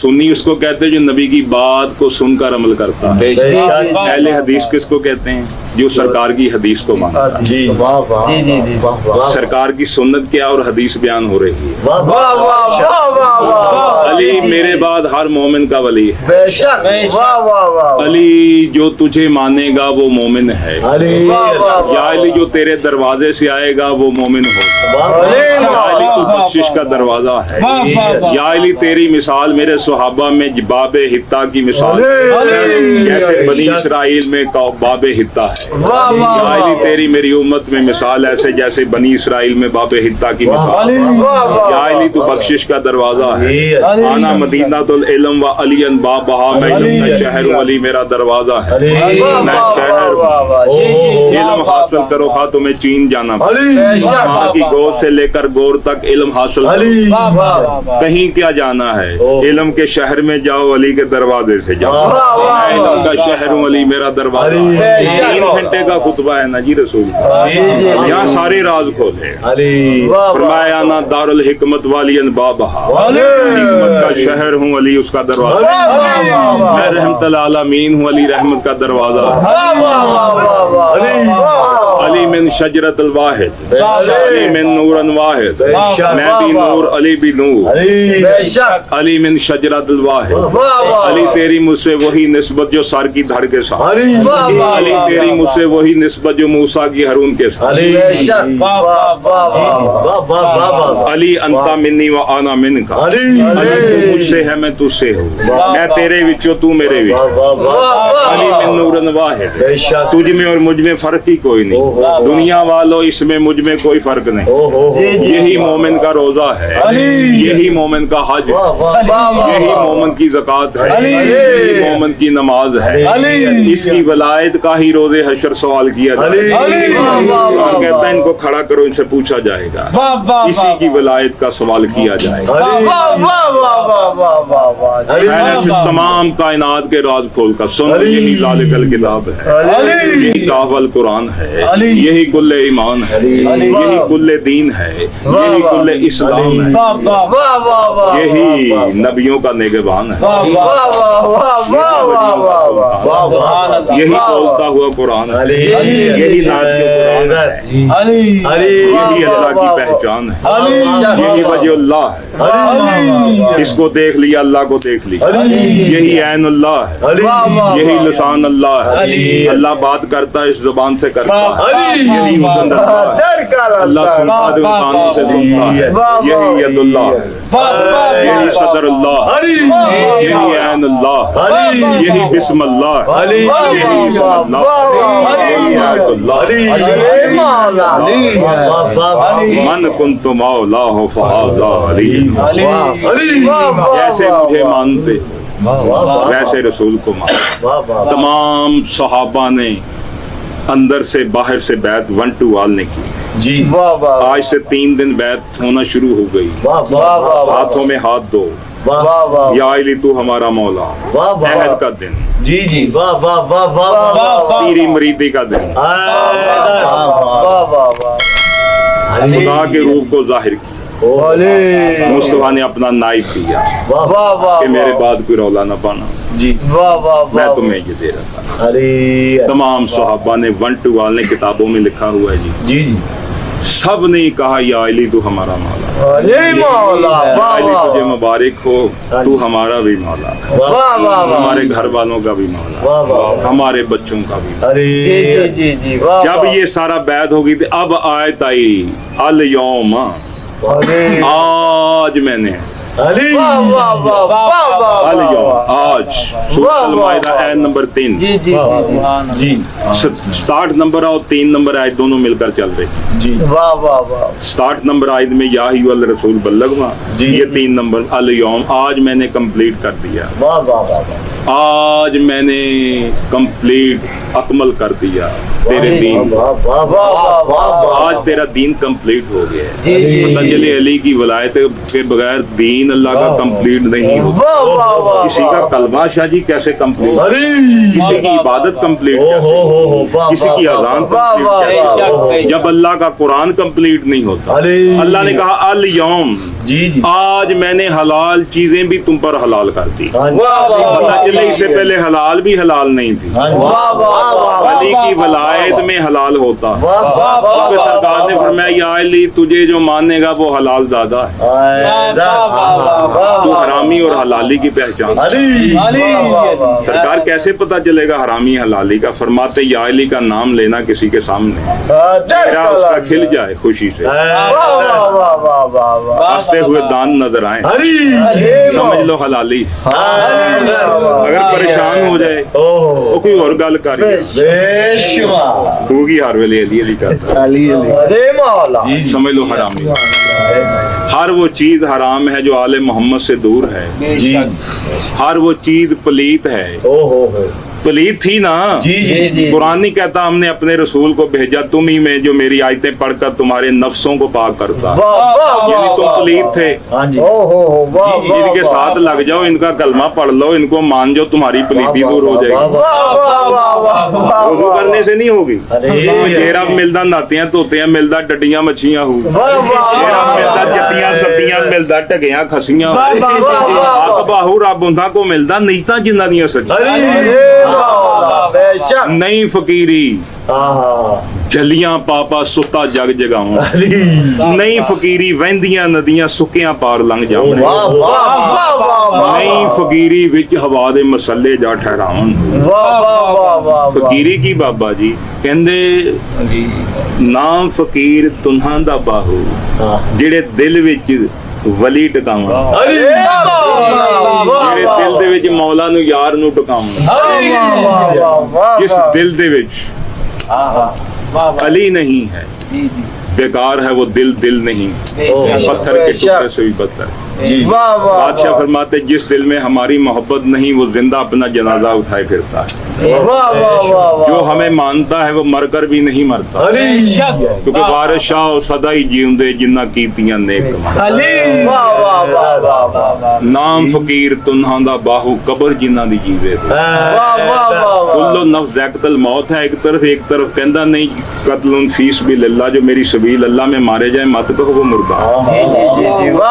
सुन्नी उसको कहते हैं जो नबी की बात को सुनकर अमल करता है। अहले हदीस किसको कहते हैं? जो सरकार की हदीस को मानता है। जी वाह वाह जी सरकार की सुन्नत क्या और हदीस बयान हो रही है। वाह वाह वाह अली मेरे बाद हर मोमिन का वली है। बेशक वाह वाह वाह अली जो तुझे मानेगा वो मोमिन है। या अली जो तेरे दरवाजे से आएगा वो मोमिन होगा। या अली तू बख्शिश का दरवाजा है। या अली तेरी मिसाल मेरे सुहाबा में बाबे हित्ता की मिसाल जैसे बनी इसराइल में बाबे हित्ता है। या अली तेरी मेरी उम्मत में मिसाल ऐसे जैसे बनी इसराइल में बाबे हित्ता की मिसाल। या अली तू बख्शिश का दरवाजा है। आना मदीना तो इल्म व अलियन बाबहा मैं इल्म का शहर हूं, अली मेरा दरवाजा है। मैं शहर हूं। इल्म हासिल करो खा तुम्हें चीन जाना माँ की गोद से लेकर गोर तक इल्म हासिल करो। कहीं क्या जाना है, इल्म के शहर में जाओ, अली के दरवाजे से जाओ। मैं इल्म का शहर हूँ, अली मेरा दरवाजा है। 3 घंटे का खुतबा है ना जी रसूल, यहाँ सारे राज खोले। फरमाया ना दारुल हिकमत वालियन बाबहा, हिकमत का शहर हूँ, अली उसका दरवाजा। मैं रहमतुल आलमीन हूँ, अली रहमत का दरवाजा। अली मिन शजरतुल वाहिद, अली मिन नूरन वाहिद। मैं भी नूर, अली भी नूर। अली मिन शजरतुल वाहिद, अली तेरी मुझसे वही निस्बत जो सर की धड़ के साथ। अली तेरी मुझसे वही निस्बत जो मूसा की हारून के साथ। अली अंता मिन्नी व आना मिनका, अली तू मुझसे है मैं तुझसे हूँ, मैं तेरे विचों तू मेरे विचों। अली मिन नूरन वाहिद, तुझ में और मुझ में फर्क ही कोई नहीं। दुनिया वालों इसमें मुझ में कोई फर्क नहीं। यही मोमिन का रोजा है, यही मोमिन का हज है, यही मोमिन की ज़कात है, यही मोमिन की नमाज है। इसकी वलायत का ही रोजे हशर सवाल किया जाएगा। और कहता है इनको खड़ा करो, इनसे पूछा जाएगा। इसी की वलायत का सवाल किया जाएगा। तमाम कायनात के राज खोल कर सुन, यही ज़ालिकल किताब है, यही कावल कुरान है, यही कुल्ले ईमान है, यही कुल्ले दीन है, यही कुल्ले इस्लाम है, यही नबियों का निगहबान है, यही बोलता हुआ कुरान है, यही नाज़िल कुरान है, यही अल्लाह की पहचान है, यही वजहुल्लाह है। इसको देख लिया, अल्लाह को देख लिया। यही ऐनुल्लाह है, यही लिसान अल्लाह है। अल्लाह बात करता है, इस जुबान से करता है। यही उज़न अल्लाह सुनता है, कानों से सुनता है। यही यदुल्लाह है, यही सदरुल्लाह, यही ऐनुल्लाह, यही बिस्मिल्लाह, यही इस्मुल्लाह, यही आयतुल्लाह। मन कुन्तु मौलाहु फहाज़ा अली। जैसे मुझे मानते वैसे रसूल को मान। तमाम सहाबा ने अंदर से बाहर से बैत 1 to all ने की जी। आज से 3 दिन बैत होना शुरू हो गई। हाथों में हाथ दो, या अली तू हमारा मौला। अहद का दिन जी जी, वाह वाह वाह वाह, पीरी मरीदी का दिन, खुदा के रूप को जाहिर किया। मुस्तफा ने अपना नाइब दिया कि मेरे बाद कोई रौला न पाना जी, मैं तुम्हें ये दे रहा था। अरे तमाम सहाबा ने 1 to all ने किताबों में लिखा हुआ है जी। जी जी, सब ने कहा या अली तू हमारा मौला, अली तुझे मुबारक हो, तू हमारा भी मौला, हमारे घर वालों का भी मौला, हमारे बच्चों का भी। अरे जब ये सारा बैत होगी थी, अब आयत आई अल यौम, आज मैंने आज सूरह माइदा आयत नंबर 3 जी जी जी, स्टार्ट नंबर और 3 नंबर आयत दोनों मिलकर चल रहे जी। वाह वाह वाह, स्टार्ट नंबर आयत में या अय्युहल रसूल बल्लग जी, ये 3 नंबर अल यौम, आज मैंने कंप्लीट कर दिया। वाह वाह वाह, आज मैंने कंप्लीट अकमल कर दिया तेरे दीन। आज तेरा दीन कंप्लीट हो गया है। पता चले अली की वलायत के बगैर दीन दीन अल्लाह का कंप्लीट नहीं होता। वाह वाह वाह किसी का कलमा शाह जी कैसे कंप्लीट, किसी की इबादत कंप्लीट कैसे, किसी की अज़ान कंप्लीट, जब अल्लाह का कुरान कंप्लीट नहीं होता। अल्लाह ने कहा अल यौम, आज मैंने हलाल चीजें भी तुम पर हलाल कर दी। पता चले इससे पहले हलाल भी हलाल नहीं थी। अली की वलायत में हलाल होता। तो सरकार ने फरमाया या अली तुझे जो मानेगा वो हलाल ज़्यादा है, तो हरामी और हलाली की पहचान। सरकार कैसे पता चलेगा हरामी हलाली का? फरमाते या अली का नाम लेना किसी के सामने, चेहरा उसका खिल जाए खुशी से, हंसते हुए दान नजर आए, समझ लो हलाली। अगर परेशान हो जाए तो कोई और गल कर होगी, हर वेले अली अली करता, समझ लो हरामी। हर वो चीज हराम है जो आले मोहम्मद से दूर है। हर वो चीज पलीत है। पलीत थी ना। कुरान नहीं कहता हमने अपने रसूल को भेजा तुम ही में जो मेरी आयतें पढ़कर तुम्हारे नफ्सों को पाक करता। यानी तुम पलीत थे, इनके साथ लग जाओ, इनका कलमा पढ़ लो, इनको मान जाओ, तुम्हारी पलीती दूर हो जाएगी। वुज़ू करने से नहीं होगी। चेहरा मिलदा नातियां धोतियां मिलदा डडियां मच्छियां हो, चेहरा मिलदा जट्टियां सत्तियां मिलदा टगियां खसियां, हक बाहू रब उन्हां को मिलदा नीयतां जिन्हां दियां सच्चियां। नहीं फकीरी जलियां पापा सुता जग जगाऊं, नहीं फकीरी वहंदियां नदियां सुकियां पार लंघ जाऊं, नहीं फकीरी विच हवा दे मसले जा ठहराउं। फकीरी की बाबा जी कहंदे नाम फकीर तुन्हां दा बाहू जेड़े दिल विच वली टकाउं, जेड़े दिल दे विच मौला नू यार नू टकाउं, जिस दिल दे विच अली नहीं है बेकार है वो दिल, दिल नहीं पत्थर के टुकड़े से भी बदतर। बादशाह फरमाते जिस दिल में हमारी मोहब्बत नहीं वो जिंदा अपना जनाजा उठाए फिरता है। जो हमें मानता है वो मरकर भी नहीं मरता, क्योंकि बादशाह सदा ही जीवंदे जिन्ना कीतियां नेक नाम फकीर तुन्हां दा बाहू कबर जिन्ना दी जीवे। कुल्लो नफ्स ज़ाइक़तुल मौत है एक तरफ कहंदा नहीं कत्लुन फीस बिल्लाह, जो मेरी सबील अल्लाह में मारे जाए मत कहो वो मुर्दा,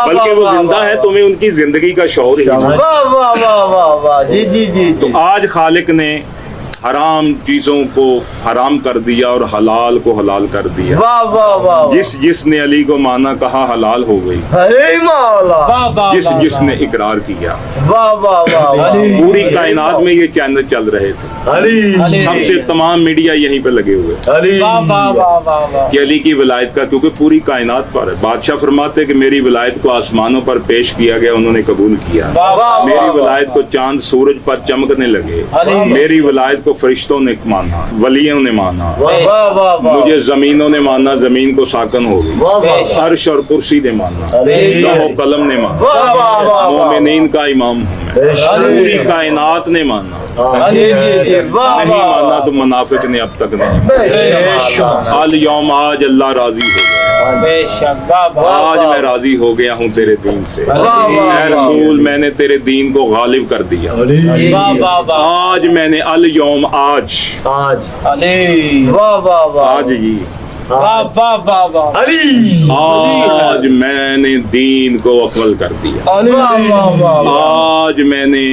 बल्कि वो जिंदा है, तुम्हें उनकी जिंदगी का शौर ही। तो आज खालिक ने हराम चीजों को हराम कर दिया और हलाल को हलाल कर दिया। जिसने अली को माना कहा हलाल हो गई, जिसने इकरार किया। पूरी कायनात में ये चैनल चल रहे थे, सबसे तमाम मीडिया यहीं पे लगे हुए कि अली की विलायत का, क्योंकि पूरी कायनात पर है। बादशाह फरमाते कि मेरी विलायत को आसमानों पर पेश किया गया, उन्होंने कबूल किया। मेरी विलायत को चांद सूरज पर चमकने लगे, मेरी विलायत को फरिश्तों ने माना, वलियों ने माना, मुझे जमीनों ने माना, जमीन को साकन हो गई, अर्श और कुर्सी ने माना, लौह कलम ने माना, मोमिनीन का इमाम हूं मैं, पूरी कायनात ने माना। नहीं माना तो मुनाफिक ने अब तक नहीं। अल यौम आज अल्लाह राजी हो गया, आज मैं राजी हो गया हूँ तेरे दीन से। ऐ रसूल मैंने तेरे दीन को गालिब कर दिया। आज मैंने अल यौम आज जी आज मैंने दीन को अकमल कर दिया। आज मैंने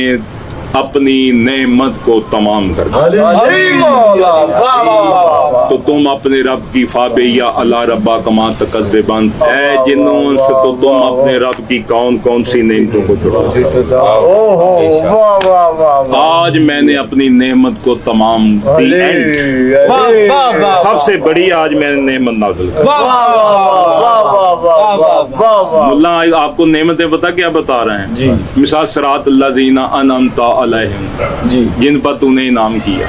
अपनी नेमत को तमाम कर दिया। तो तुम अपने रब की फाबे या अला रब्बा कमा तकज़्ज़बान, ऐ जिन्नों से तो तुम अपने रब की कौन कौन सी नेमतों को छुड़ा। आज मैंने अपनी नेमत को तमाम दी एंड, सबसे बड़ी आज मैंने नेमत नाज़िल की। मुल्ला आपको नेमतें बता क्या बता रहे हैं? मिसाल सिरात अल्लज़ीना अनअमता अलैहिम, जिन पर तूने इनाम किया।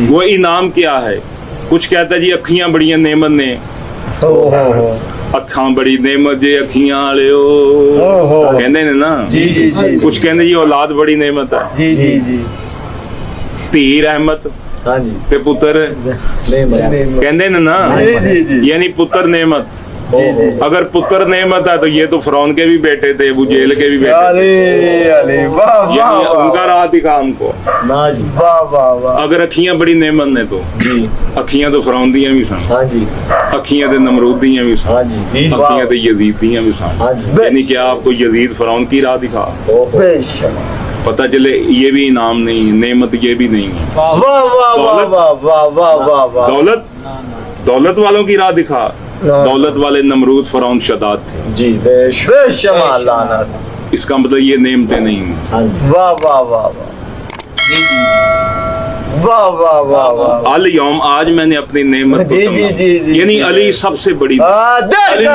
वो इनाम क्या है? कुछ कहता जी अखियां बड़ियां नेमत ने, अखा बड़ी नेमत जे अखियां वाले कहंदे ने ना। कुछ कहंदे जी औलाद बड़ी नेमत है, धी रहमत ते पुत्र कहंदे ने ना, यानी पुत्र नेमत अगर पुत्र नेमत है तो ये तो फिरौन के भी बेटे थे, अबू जेहल के भी बेटे थे। अली अली वाह ये वाह उनका राह दिखा हमको। ना जी। वाह वाह वाह अगर अखियां बड़ी नेमत ने तो जी। अखियां तो फिरौन दियां भी सन, हाँ जी। अखियां तो नमरूद दियां भी सन, हाँ जी। अखियां तो यजीद दियां भी सन। हाँ जी। यानी कि आपको यजीद फिरौन की राह दिखा, बेशक पता चले ये भी इनाम नहीं, नेमत ये भी नहीं है। वाह वाह वाह वाह वाह वाह वाह वाह दौलत, दौलत वालों की राह दिखा। दौलत वाले नमरूद फिरौन शदाद थे। जी बेशक। बेशमाल लानत। इसका मतलब ये नेमतें नहीं हैं। हाँ जी। वाह वाह वाह वाह वाह वाह वाह अल यौम, आज मैंने अपनी नेमत को जी, तमाम- जी, जी, जी, यानी जी। अली सबसे बड़ी। देख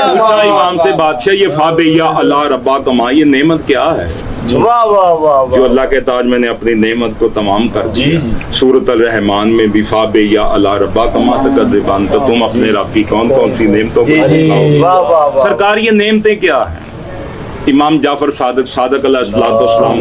पूछा इमाम से बादशाह, ये फाबेया अल्लाह रब्बा कमा, ये नेमत क्या है? वाह वाह वाह जो वाह अल्लाह के ताज मैंने अपनी नेमत को तमाम कर दिया। जी, सूरत अल रहमान में भी फाबेया अल्लाह रब्बा कमा तकज़्ज़बान, तो तुम अपने रब की कौन कौन सी नेमतों जी को जी दिखाओगे? वाह वाह वाह सरकार ये नेमतें क्या हैं? इमाम जाफर सादिक सादिक अलैहिस्सलाम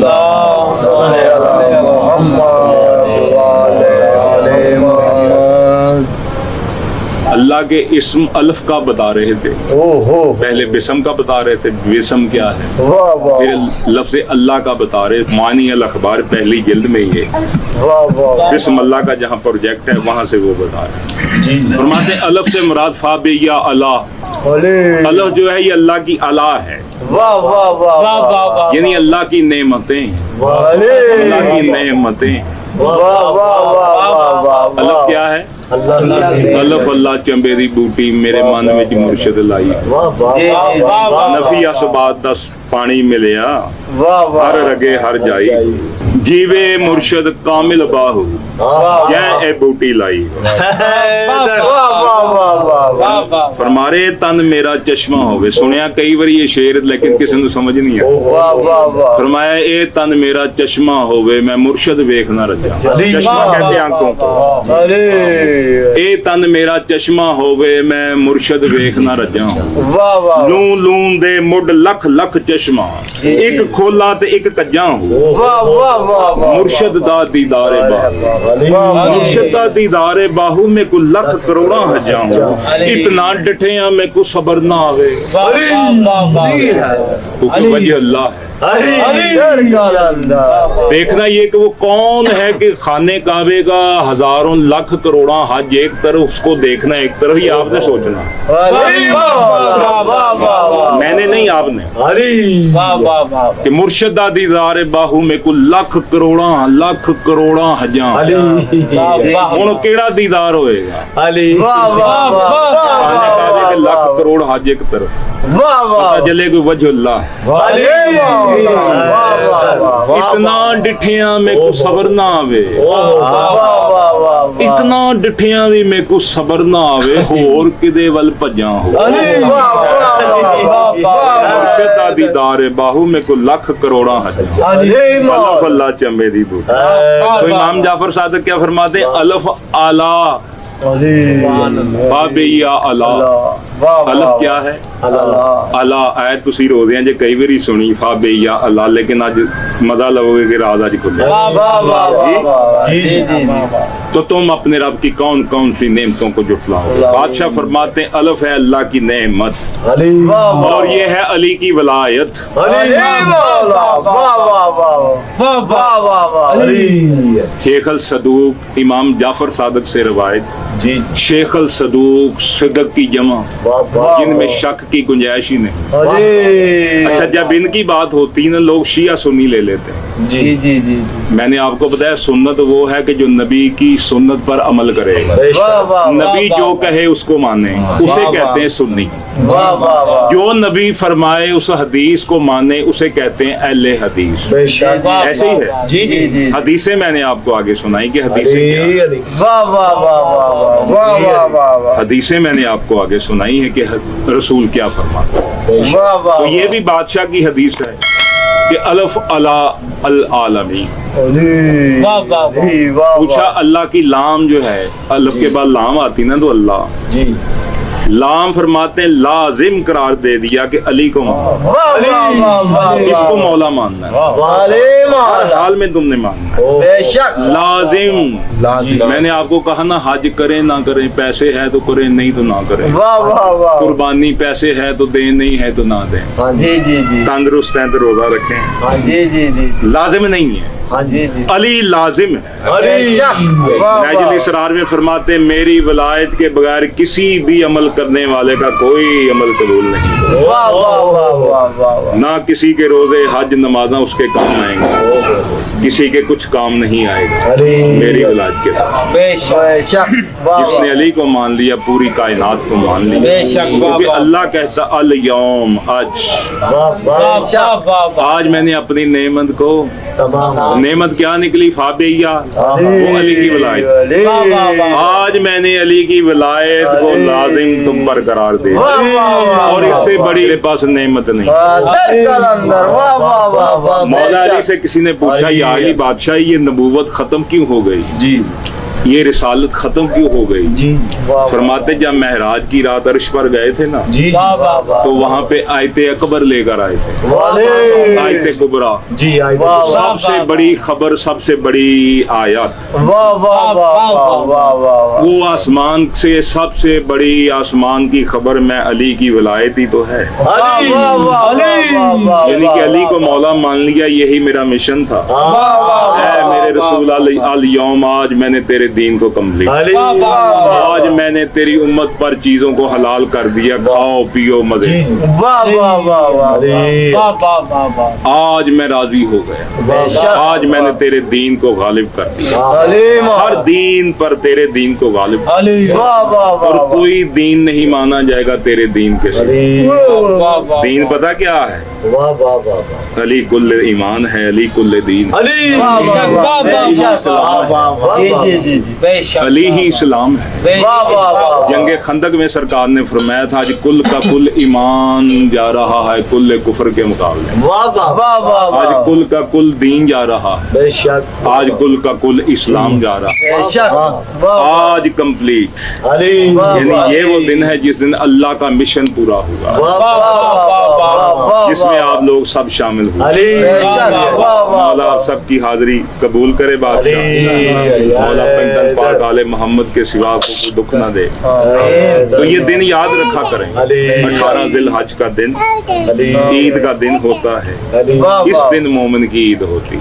अल्लाह के इस्म अल्फ का बता रहे थे। ओहो पहले बिस्म का बता रहे थे, बिस्म क्या है। वाह वाह फिर लफ्ज़ अल्लाह का बता रहे, मानी अल अखबार पहली जिल्द में ये वाह वाह बिस्म अल्लाह का जहाँ प्रोजेक्ट है वहाँ से वो बता रहे। जी। फरमाते अल्फ से मुराद फाबेया अल्लाह, अली अल्लाह जो है ये अल्लाह की अला है, वाह वाह वाह वाह यानी अल्लाह की नेमतें, अली अल्लाह की नेमतें। वाह वाह वाह वाह वाह अल्लाह क्या है? अल्लाह। अल्लाह अल्लाह चंबे दी बूटी मेरे मन में मुर्शिद लाई, वाह वाह। जी जी वाह नफी असबात दस पानी मिलया, वाह वाह हर रगे हर जाई, जीवे मुर्शिद कामिल बाहू, वाह जै ए बूटी लाई। वाह वाह वाह वाह फरमारे तन मेरा चश्मा होवे, सुनिया कई बार ये शेर लेकिन किसी ने समझ नहीं आया। वाह वाह वाह फरमाया ए तन मेरा चश्मा होवे, मैं मुर्शिद वेख ना रजा। चश्मा कहते हैं आंखों को। अरे ए तन मेरा चश्मा होवे, मैं मुर्शिद वेख ना रजा। वाह वाह लूं लूं दे मुड लख लख चश्मा, एक खोला ते एक कज्जा हो, वाह वाह वाह वाह मुर्शिद दा दीदारे बाहू, मुर्शिद दा दीदारे बाहू में को लख करोड़ा हजा हो, इतना डठिया में को सबर ना आवे, क्योंकि वजह अल्लाह है। देखना ये कि वो कौन है कि खाने काबे का हजारों लाख करोड़ा हज एक तरफ, उसको देखना एक तरफ, ही आपने सोचना, मैंने नहीं, आपने कि मुर्शिद दा दीदारे बाहू में को लख करोड़ा हजा। हुण केड़ा दीदार होएगा? खाने काबे के लाख करोड़ हज एक तरफ, पता चले कोई वजह अल्लाह। इतना डिठिया में को सबर ना आवे, इतना डिठिया भी में को सबर ना आवे, होर किदे वल भजा हो। मुर्शिद दा दीदार बाहू में को लख करोड़ा हज, अल्लाह अल्लाह चंबे दी बूटी। तो इमाम जाफर सादिक क्या फरमाते? अल्फ आला बाबेया अला। अल्फ क्या है? अला आए तुसी रोदे हैं जे कई बारी सुनी फाबेया अला, लेकिन आज मजा लोगे कि राज आज खुले। तो तुम अपने रब की कौन कौन सी नेमतों को जुटलाओ? बादशाह फरमाते हैं अल्फ है अल्लाह की नेमत, और ये है अली की वलायत। शेख अल सदूक इमाम जाफर सादिक से रवायत, शेख अल सदूक सिदक की जमा, जिनमें शक की गुंजाइश ही नहीं। अच्छा, जब इनकी बात होती है ना, लोग शिया सुन्नी ले लेते हैं। जी जी जी मैंने आपको बताया सुन्नत वो है कि जो नबी की सुन्नत पर अमल करे, नबी जो कहे उसको माने, उसे कहते हैं सुन्नी। जो नबी फरमाए उस हदीस को माने, उसे कहते हैं अहले हदीस। ऐसे ही है। जी जी जी हदीसें मैंने आपको आगे सुनाई कि हदीसें क्या हैं। वाह वाह वाह वाह वाह वाह वाह वाह हदीसें मैंने आपको आगे सुनाई है कि रसूल क्या फरमाते हैं। वाह वाह तो ये भी बादशाह की हदीस है कि अल्फ अला अल आलमी। पूछा अल्लाह की लाम जो है, अल्फ के बाद लाम आती ना तो अल्लाह, लाम फरमाते हैं लाजिम करार दे दिया कि अली को मानो, वाह वाह वाह वाह किसको मौला मानना है, वाले हर मौला हाल में तुमने मानना है। बेशक लाजिम, मैंने आपको कहा ना हज करें ना करें, पैसे है तो करें नहीं तो ना करें, वाह वाह वाह कुर्बानी पैसे है तो दें नहीं है तो ना दें, हाँ जी जी जी तंदुरुस्त हैं तो रोजा रखें, हाँ जी जी जी लाजिम नहीं है, हाँ जी जी अली लाजिम है। बेशक वाह नाजिल वाह इसरार में फरमाते हैं, मेरी वलायत के बगैर किसी भी अमल करने वाले का कोई अमल कबूल नहीं, वाह वाह वाह वाह वाह ना किसी के रोजे हज नमाजा उसके काम आएंगे, किसी के कुछ काम नहीं आएगा मेरी वलायत के साथ। बेशक वाह जिसने अली को मान लिया पूरी कायनात को मान लिया, बेशक क्योंकि अल्लाह कहता अल यौम, बेशक आज मैंने अपनी नेमत को, तमाम नेमत क्या निकली, फाबिया, वो अली की वलायत। आज मैंने अली की वलायत को लाजिम तुम पर करार दे दिया, और इससे बड़ी मेरे पास नेमत नहीं। वाह वाह वाह वाह मौला अली से किसी ने पूछा, या अली बादशाह ये नबूवत खत्म क्यों हो गई, जी ये रिसालत खत्म क्यों हो गई? जी फरमाते जब महराज की रात अर्श पर गए थे ना, जी तो वहाँ पे आयते अकबर लेकर आए थे, आयते कुबरा, जी आई सबसे बड़ी खबर, सबसे बड़ी आयत, वाह वाह वाह वाह वाह वो आसमान से सबसे बड़ी आसमान की खबर मैं अली की वलायत ही तो है, यानी कि अली को मौला मान लिया, यही मेरा मिशन था। ऐ मेरे रसूल अल यौम, आज मैंने तेरे दीन को कम्प्लीट, आज मैंने तेरी उम्मत पर चीजों को हलाल कर दिया, खाओ पियो मजे, आज मैं राजी हो गया, आज मैंने तेरे दीन को गालिब कर दिया, हर दीन पर तेरे दीन को गालिब, और कोई दीन नहीं माना जाएगा तेरे दीन के सिवा। दीन पता क्या है? वाह वाह वाह अली कुल्ल ईमान है, अली कुल्ल दीन, अली ही इस्लाम है। जंगे खंदक में सरकार ने फरमाया था, आज कुल का कुल ईमान जा रहा है कुल कुफर के मुकाबले, आज कुल का कुल दीन जा रहा है, बेशक आज कुल का कुल इस्लाम जा रहा है, आज कंप्लीट, यानी ये वो दिन है जिस दिन अल्लाह का मिशन पूरा होगा, जिसमें आप लोग सब शामिल हुए। मौला आप सबकी हाजिरी कबूल करे, बादशाह मौला पंचन पाक आले मोहम्मद के सिवा को कोई दुख ना दे। तो ये दिन याद रखा करें, 18 जिल हज का दिन ईद का दिन होता है, इस दिन मोमिन की ईद होती है,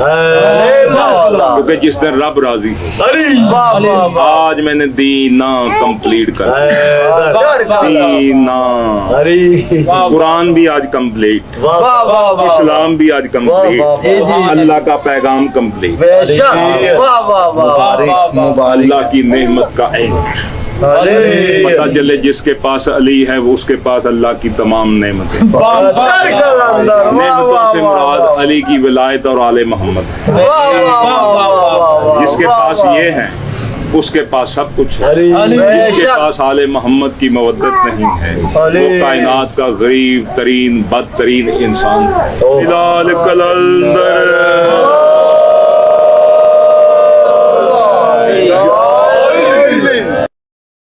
क्योंकि जिस दिन रब राजी हो। आज मैंने दीना कंप्लीट कर, दीना, कुरान भी आज कंप्लीट, इस्लाम भी आज कंप्लीट, अल्लाह का पैगाम कंप्लीट, अल्लाह की नेमत का एंड पता चले, जिसके पास अली है वो उसके पास अल्लाह की तमाम नेमतें, नेमतों से मुराद अली की विलायत और आले मोहम्मद, जिसके पास ये है उसके पास सब कुछ है, जिसके पास आले मोहम्मद की मवद्दत नहीं है वो कायनात का गरीब तरीन बदतरीन इंसान है। बिलाल कलंदर